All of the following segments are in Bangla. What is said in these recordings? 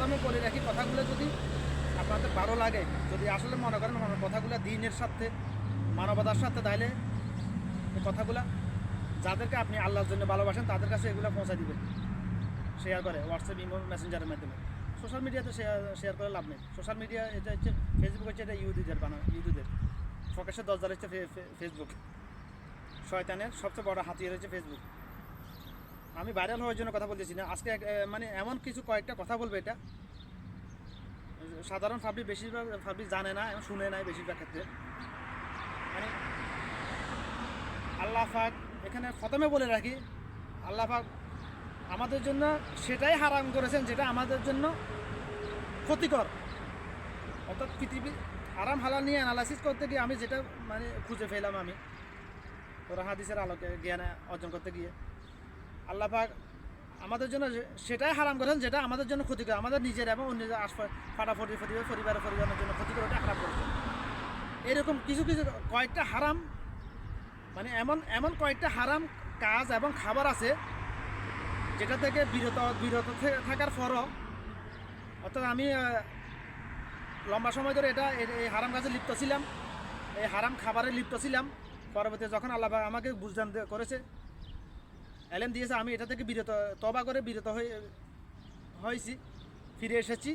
প্রথমে বলে রাখি, কথাগুলো যদি আপনাদের ভালো লাগে, যদি আসলে মনে করেন আমার কথাগুলো দিনের সাথে মানবতার সাথে, তাহলে এই কথাগুলো যাদেরকে আপনি আল্লাহর জন্য ভালোবাসেন তাদের কাছে এগুলো পৌঁছে দিবেন, শেয়ার করে হোয়াটসঅ্যাপ, ইমো, মেসেঞ্জারের মাধ্যমে। সোশ্যাল মিডিয়াতে শেয়ার করে লাভ নেই। সোশ্যাল মিডিয়া এটা হচ্ছে ফেসবুক, হচ্ছে এটা ইহুদিদের বানানো, ইহুদিদের ফকেশের দরজা হচ্ছে ফেসবুক। শয়তানের সবচেয়ে বড় হাতিয়ার হচ্ছে ফেসবুক। আমি ভাইরাল হওয়ার জন্য কথা বলতেছি না আজকে, মানে এমন কিছু কয়েকটা কথা বলবো, এটা সাধারণ পাবলিক বেশিরভাগ পাবলিক জানে না এবং শুনে নাই বেশিরভাগ ক্ষেত্রে। মানে আল্লাহ পাক এখানে প্রথমে বলে রাখি, আল্লাহ পাক আমাদের জন্য সেটাই হারাম করেছেন যেটা আমাদের জন্য ক্ষতিকর। অর্থাৎ পৃথিবী হারাম হালাল নিয়ে অ্যানালাইসিস করতে গিয়ে আমি যেটা মানে খুঁজে পেলাম, আমি ওরা হাদিসের আলোকে জ্ঞান অর্জন করতে গিয়ে, আল্লাহ পাক আমাদের জন্য সেটাই হারাম করেছেন যেটা আমাদের জন্য ক্ষতিকর, আমাদের নিজের এবং অন্যদের আশপাশ ফাটাফাটি পরিবারের পরিজনের জন্য ক্ষতিকর, ওটা হারাম করেছেন। এরকম কিছু কিছু কয়েকটা হারাম, মানে এমন কয়েকটা হারাম কাজ এবং খাবার আছে যেটা থেকে বিরত থাকার পরও, অর্থাৎ আমি লম্বা সময় ধরে এই হারাম কাজে লিপ্ত ছিলাম, এই হারাম খাবারে লিপ্ত ছিলাম। পরবর্তী যখন আল্লাহ আমাকে বুঝদান করেছে, এলেম দিয়েছে, আমি এটা থেকে তওবা করে বিরত হয়েছি, ফিরে এসেছি,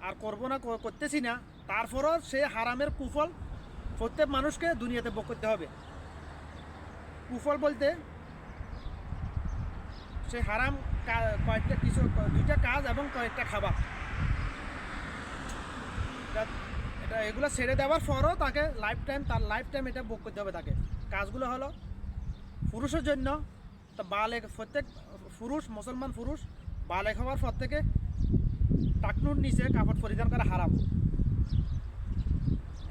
আর করবো না, করতেছি না। তারপরও সে হারামের কুফল প্রত্যেক মানুষকে দুনিয়াতে ভোগ করতে হবে। কুফল বলতে সে হারাম কয়েকটা কিছু, দুইটা কাজ এবং কয়েকটা খাবার, এটা এগুলো ছেড়ে দেওয়ার পরও তাকে তার লাইফ টাইম এটা ভোগ করতে হবে তাকে। কাজগুলো হলো পুরুষের জন্য, তা বালেগ, প্রত্যেক পুরুষ, মুসলমান পুরুষ বালেগ হওয়ার পর থেকে টাকনুর নিচে কাপড় পরিধান করা হারাম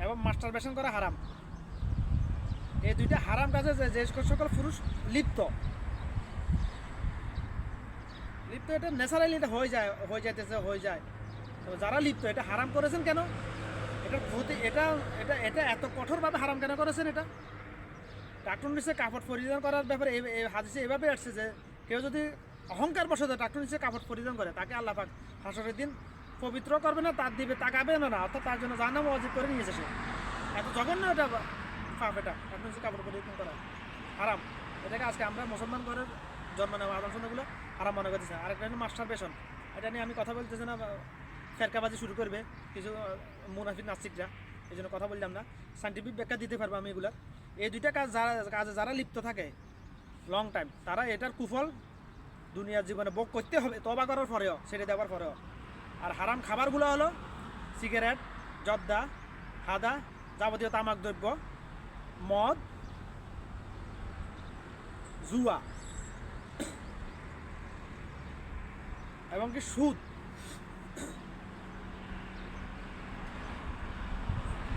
এবং মাস্টারবেশন করা হারাম। এই দুইটা হারাম কাজে যে সকল পুরুষ লিপ্ত, এটা ন্যাচারালি এটা হয়ে যায়। তো যারা লিপ্ত, এটা হারাম করেছেন কেন, এটা ক্ষতি, এটা এত কঠোরভাবে হারাম কেন করেছেন? এটা টাকনুর নিচে কাপড় পরিধান করার ব্যাপারে এই হাদিসে এভাবে আসছে যে কেউ যদি অহংকার বশত টাকনুর নিচে কাপড় পরিধান করে, তাকে আল্লাহ পাক হাসরের দিন পবিত্র করবে না, তার দিবে তাকাবে না, অর্থাৎ তার জন্য জাহান্নাম ওয়াজিব করে নিয়েছে সে। এত জঘন্য এটা পাপ, এটা টাকনুর নিচে কাপড় পরিধান করা হারাম। এটাকে আজকে আমরা মুসলমান ঘরের জন্ম নেওয়া আদর্শগুলো হারাম মনে করতেছে। আরেকটা হলো মাস্টারবেশন, এটা নিয়ে আমি কথা বলতেছি না, ফেরকাবাজি শুরু করবে কিছু মুনাফিক নাস্তিকরা, এই জন্য কথা বললাম না। সাইন্টিফিক ব্যাখ্যা দিতে পারবো আমি এগুলা। এই দুইটা কাজে যারা লিপ্ত থাকে লং টাইম, তারা এটার কুফল দুনিয়ার জীবনে ভোগ করতে হবে, তওবা করার পরেও, ছেড়ে দেওয়ার পরেও। আর হারাম খাবারগুলো হলো সিগারেট, জর্দা, হাদা, যাবতীয় তামাক দ্রব্য, মদ, জুয়া এবং কি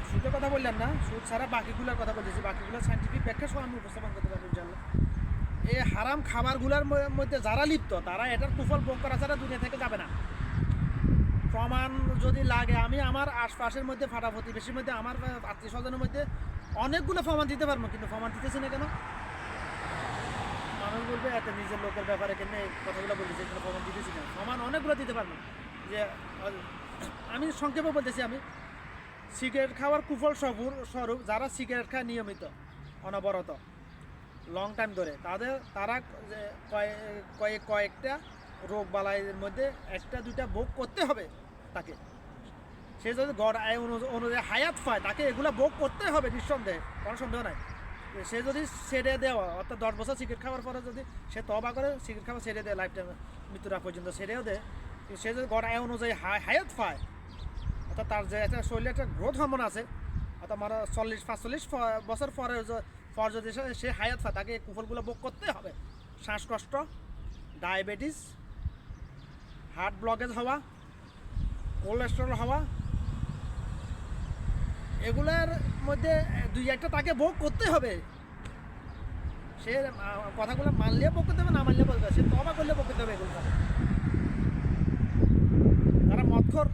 সুদের কথা বললাম না, সুদ ছাড়া বাকিগুলোর কথা বলতেছি। বাকিগুলো সাইন্টিফিক ব্যাখ্যা সহ আমি উপস্থাপন করতে পারবো ইনশাআল্লাহ। এই হারাম খাবারগুলোর মধ্যে যারা লিপ্ত, তারা এটার কুফল ভোগ করা ছাড়া দুনিয়া থেকে যাবে না। প্রমাণ যদি লাগে, আমি আমার আশপাশের মধ্যে, ফাটা প্রতিবেশীর মধ্যে, আমার আত্মীয় স্বজনের মধ্যে অনেকগুলো প্রমাণ দিতে পারবো, কিন্তু প্রমাণ দিতেছি না কেন? মানুষ বলবে এত নিজের লোকের ব্যাপারে কেন এই কথাগুলো বলতেছি, কিন্তু প্রমাণ দিতেছি না। প্রমাণ অনেকগুলো দিতে পারবো, যে আমি সংক্ষেপে বলতেছি, আমি সিগারেট খাওয়ার কুফল স্বরূপ যারা সিগারেট খায় নিয়মিত, অনবরত, লং টাইম ধরে, তারা কয়েকটা রোগ বালাইয়ের মধ্যে একটা দুইটা ভোগ করতে হবে তাকে। সে যদি গড় আয় অনুযায়ী হায়াত পায়, তাকে এগুলো ভোগ করতে হবে নিঃসন্দেহে, কোনো সন্দেহ নাই। সে যদি ছেড়ে দেওয়া, অর্থাৎ 10 বছর সিগারেট খাওয়ার পরে যদি সে তওবা করে সিগারেট খাওয়া ছেড়ে দেয়, লাইফ টাইম মৃত্যুর আগ পর্যন্ত ছেড়েও দেয়, সে যদি গড় আয় অনুযায়ী হায়াত পায়, অর্থাৎ তার যে একটা শরীরে একটা গ্রোথ হরমোন আছে, অর্থাৎ আমার 45 বছর পরে যদি সে হায়াত পায়, তাকে এই কুফলগুলো ভোগ করতে হবে। শ্বাসকষ্ট, ডায়াবেটিস, হার্ট ব্লকেজ হওয়া, কোলেস্টেরল হওয়া, এগুলার মধ্যে দুই একটা তাকে ভোগ করতে হবে। সে কথাগুলো মানলে ভোগ করতে হবে, না মানলে বলতে হবে, সে তওবা করলে ভোগ করতে হবে এগুলো। যারা মদখোর,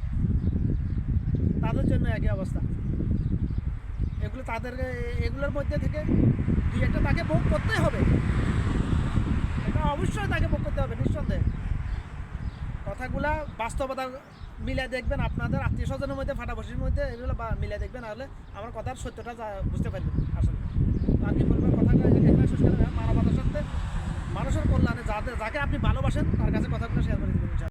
তাদের জন্য একই অবস্থা। এগুলোর মধ্যে থেকে দুই একটা তাকে ভোগ করতে হবে, এটা অবশ্যই তাকে ভোগ করতে হবে নিঃসন্দেহে। কথা কথাগুলা বাস্তবতা মিলিয়ে দেখবেন, আপনাদের আত্মীয় স্বজনের মধ্যে ফাটাফাটির মধ্যে এগুলো মিলিয়ে দেখবেন, নাহলে আমার কথার সত্যটা বুঝতে পারবেন আসলে। আর কি বলবেন, কথাটা এখানে শেষ করে মানবতার সাথে মানুষের কল্যাণে যাকে আপনি ভালোবাসেন তার কাছে কথাগুলো শেয়ার করে দেবেন।